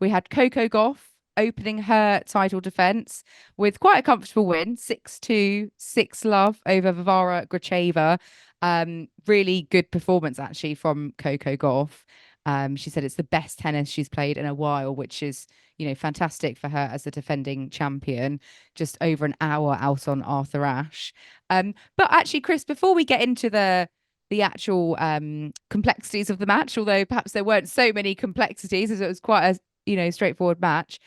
we had Coco Gauff opening her title defense with quite a comfortable win, 6-2, 6-love over Varvara Gracheva. Really good performance actually from Coco Gauff. She said it's the best tennis she's played in a while, which is, fantastic for her as the defending champion. Just over an hour out on Arthur Ashe. But actually, Chris, before we get into the actual complexities of the match, although perhaps there weren't so many complexities as it was quite a straightforward match.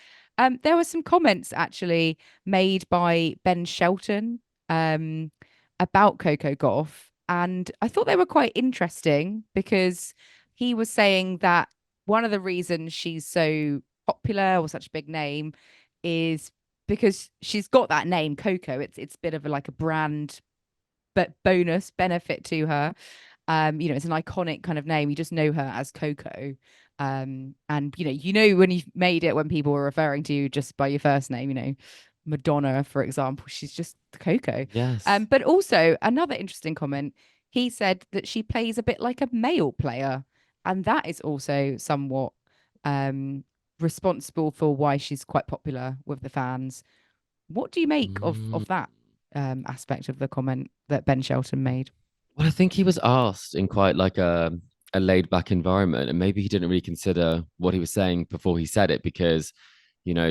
There were some comments actually made by Ben Shelton about Coco Gauff, and I thought they were quite interesting because he was saying that one of the reasons she's so popular or such a big name is because she's got that name Coco. It's a bit of like a brand but bonus benefit to her. It's an iconic kind of name. You just know her as Coco. And when you've made it when people were referring to you just by your first name, Madonna, for example, she's just Coco. Yes. But also another interesting comment, he said that she plays a bit like a male player, and that is also somewhat um responsible for why she's quite popular with the fans. What do you make of Mm. of that aspect of the comment that Ben Shelton made? Well, I think he was asked in quite like a laid back environment, and maybe he didn't really consider what he was saying before he said it because,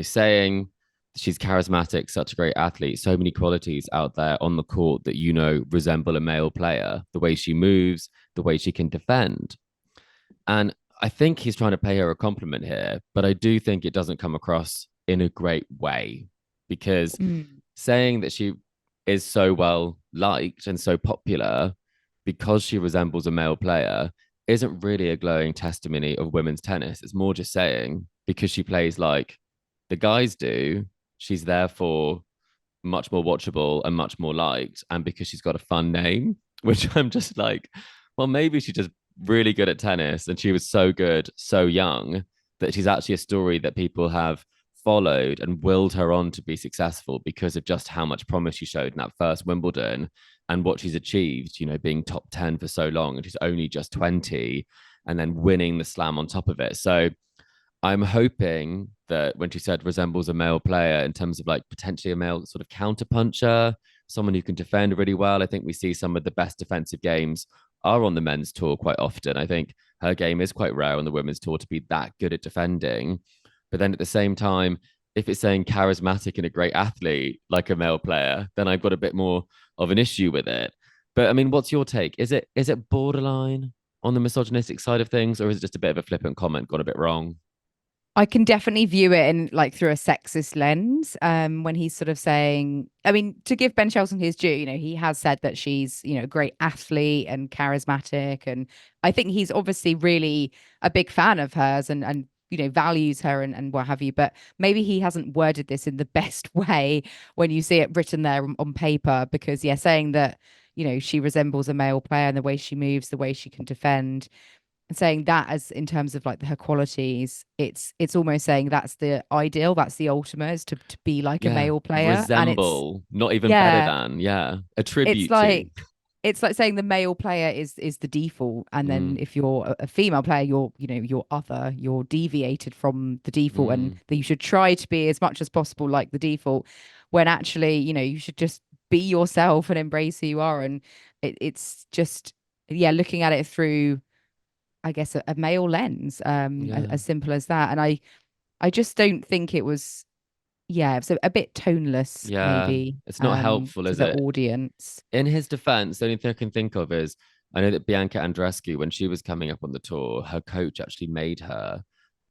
saying she's charismatic, such a great athlete, so many qualities out there on the court that, resemble a male player, the way she moves, the way she can defend. And I think he's trying to pay her a compliment here, but I do think it doesn't come across in a great way because Mm. saying that she is so well liked and so popular because she resembles a male player isn't really a glowing testimony of women's tennis. It's more just saying because she plays like the guys do, she's therefore much more watchable and much more liked. And because she's got a fun name, which I'm just like, well, maybe she's just really good at tennis and she was so good, so young that she's actually a story that people have followed and willed her on to be successful because of just how much promise she showed in that first Wimbledon and what she's achieved, being top 10 for so long. And she's only just 20 and then winning the slam on top of it. So I'm hoping that when she said resembles a male player in terms of like potentially a male sort of counter puncher, someone who can defend really well. I think we see some of the best defensive games are on the men's tour quite often. I think her game is quite rare on the women's tour to be that good at defending. But then at the same time, if it's saying charismatic and a great athlete like a male player, then I've got a bit more of an issue with it. But I mean, what's your take? Is it borderline on the misogynistic side of things, or is it just a bit of a flippant comment gone a bit wrong? I can definitely view it in like through a sexist lens. When he's sort of saying, I mean, to give Ben Shelton his due, he has said that she's, a great athlete and charismatic. And I think he's obviously really a big fan of hers and values her and what have you. But maybe he hasn't worded this in the best way when you see it written there on paper, because yeah, saying that, she resembles a male player and the way she moves, the way she can defend and saying that as in terms of like her qualities, it's almost saying that's the ideal, that's the ultimate, is to be like a Yeah. male player. And it's Resemble, not even better yeah, than. Yeah. A it's tribute to. like it's like saying the male player is the default, and then Mm, if you're a female player, you're other, you're deviated from the default, and mm. that you should try to be as much as possible like the default, when actually you should just be yourself and embrace who you are. And it's just, yeah, looking at it through, I guess, a male lens, Yeah. as simple as that. And I just don't think it was, yeah, it's a bit toneless, Yeah. maybe, It's not helpful, to is the it? audience. In his defense, the only thing I can think of is I know that Bianca Andreescu, when she was coming up on the tour, her coach actually made her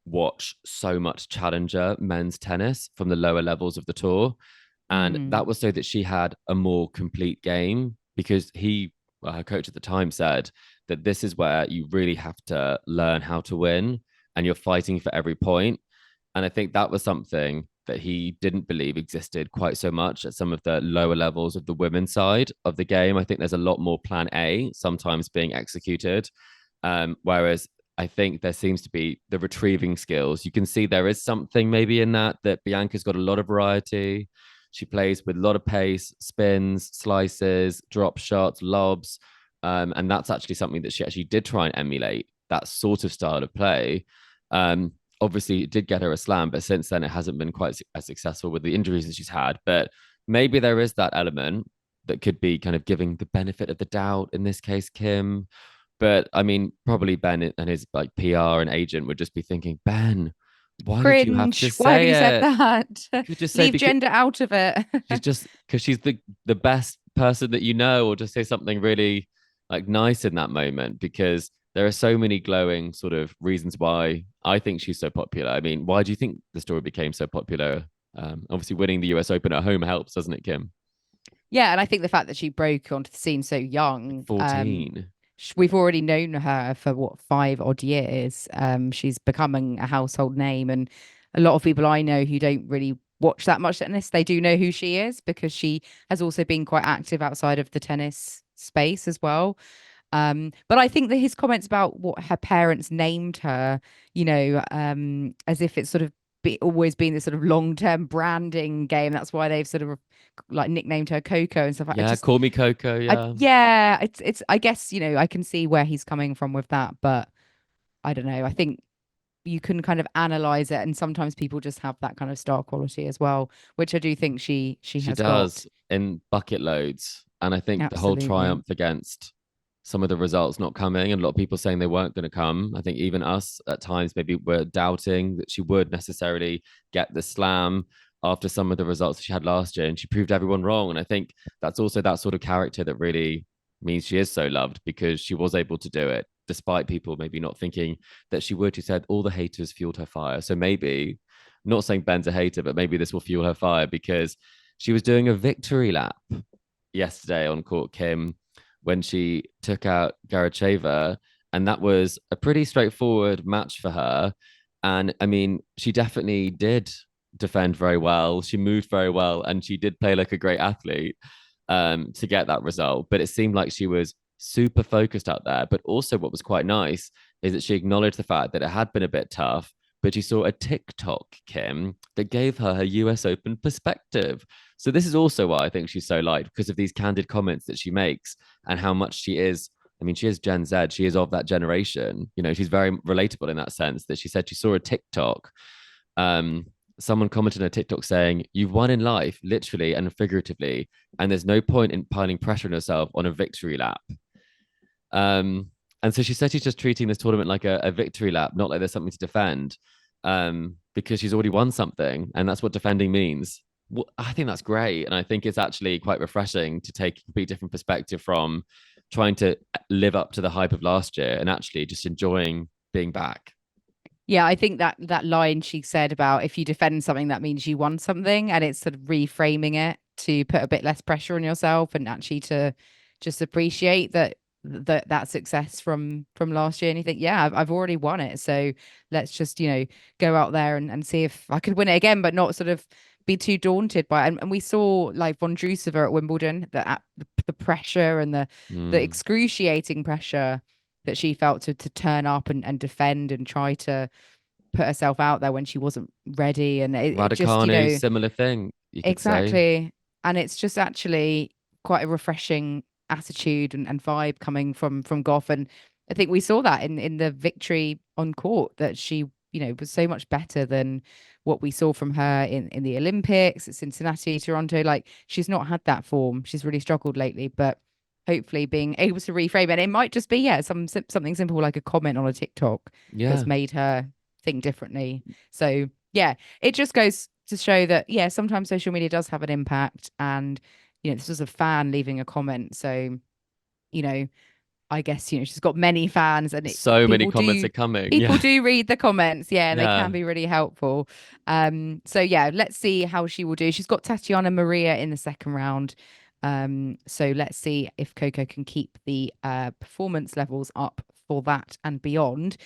watch so much challenger men's tennis from the lower levels of the tour. And Mm, that was so that she had a more complete game because her coach at the time said that this is where you really have to learn how to win and you're fighting for every point. And I think that was something that he didn't believe existed quite so much at some of the lower levels of the women's side of the game. I think there's a lot more plan A sometimes being executed. Whereas I think there seems to be the retrieving skills. You can see there is something maybe in that Bianca's got a lot of variety. She plays with a lot of pace, spins, slices, drop shots, lobs. And that's actually something that she actually did try and emulate that sort of style of play. obviously did get her a slam, but since then it hasn't been quite as successful with the injuries that she's had. But maybe there is that element that could be kind of giving the benefit of the doubt in this case, Kim. But I mean, probably Ben and his like PR and agent would just be thinking, Ben, why did you have to Cringe. Why have you said say it? that? You could just say Leave because gender out of it. she's just because she's the best person that you know, or just say something really like nice in that moment because there are so many glowing sort of reasons why I think she's so popular. I mean, why do you think the story became so popular? Obviously, winning the US Open at home helps, doesn't it, Kim? Yeah, and I think the fact that she broke onto the scene so young, 14. we've already known her for what, 5 odd years. She's becoming a household name, and a lot of people I know who don't really watch that much tennis, they do know who she is because she has also been quite active outside of the tennis space as well. But I think that his comments about what her parents named her, as if it's sort of always been this sort of long-term branding game. That's why they've sort of like nicknamed her Coco and stuff. I Yeah, just, call me Coco. Yeah. yeah, it's. I guess I can see where he's coming from with that, but I don't know. I think you can kind of analyze it, and sometimes people just have that kind of star quality as well, which I do think she She has got. does in bucket loads. And I think the whole Absolutely. triumph against some of the results not coming and a lot of people saying they weren't going to come. I think even us at times maybe were doubting that she would necessarily get the slam after some of the results that she had last year. And she proved everyone wrong. And I think that's also that sort of character that really means she is so loved because she was able to do it despite people maybe not thinking that she would. She said all the haters fueled her fire. So maybe, not saying Ben's a hater, but maybe this will fuel her fire because she was doing a victory lap yesterday on court, Kim, when she took out Garacheva, and that was a pretty straightforward match for her. And I mean, she definitely did defend very well. She moved very well, and she did play like a great athlete to get that result. But it seemed like she was super focused out there. But also, what was quite nice is that she acknowledged the fact that it had been a bit tough, but she saw a TikTok, Kim, that gave her US Open perspective. So this is also why I think she's so liked because of these candid comments that she makes and how much she is. I mean, she is Gen Z. She is of that generation. She's very relatable in that sense that she said she saw a TikTok. Um, Someone commented on a TikTok saying, "You've won in life, literally and figuratively, and there's no point in piling pressure on yourself on a victory lap." Um, and so she said she's just treating this tournament like a victory lap, not like there's something to defend, because she's already won something, and that's what defending means. Well, I think that's great, and I think it's actually quite refreshing to take a completely different perspective from trying to live up to the hype of last year and actually just enjoying being back. Yeah, I think that line she said about if you defend something, that means you won something, and it's sort of reframing it to put a bit less pressure on yourself and actually to just appreciate that success from last year. And you think, yeah, I've already won it, so let's just go out there and see if I could win it again, but not sort of be too daunted by it. And we saw like von Drusova at Wimbledon, the pressure and the Mm. excruciating pressure that she felt to turn up and defend and try to put herself out there when she wasn't ready. And it just, Raducanu, similar thing, you could say. exactly. And it's just actually quite a refreshing attitude and vibe coming from Goff. And I think we saw that in the victory on court that she, was so much better than what we saw from her in the Olympics, at Cincinnati, Toronto. Like she's not had that form. She's really struggled lately, but hopefully being able to reframe it. And it might just be, yeah, something simple like a comment on a TikTok that's Yeah, made her think differently. So yeah, it just goes to show that, yeah, sometimes social media does have an impact. And, this was a fan leaving a comment. So, you know, I guess, she's got many fans and so many people comments do are coming. people Yeah, do read the comments. Yeah, and they can yeah. be really helpful. So yeah, let's see how she will do. She's got Tatiana Maria in the second round. So let's see if Coco can keep the performance levels up for that and beyond.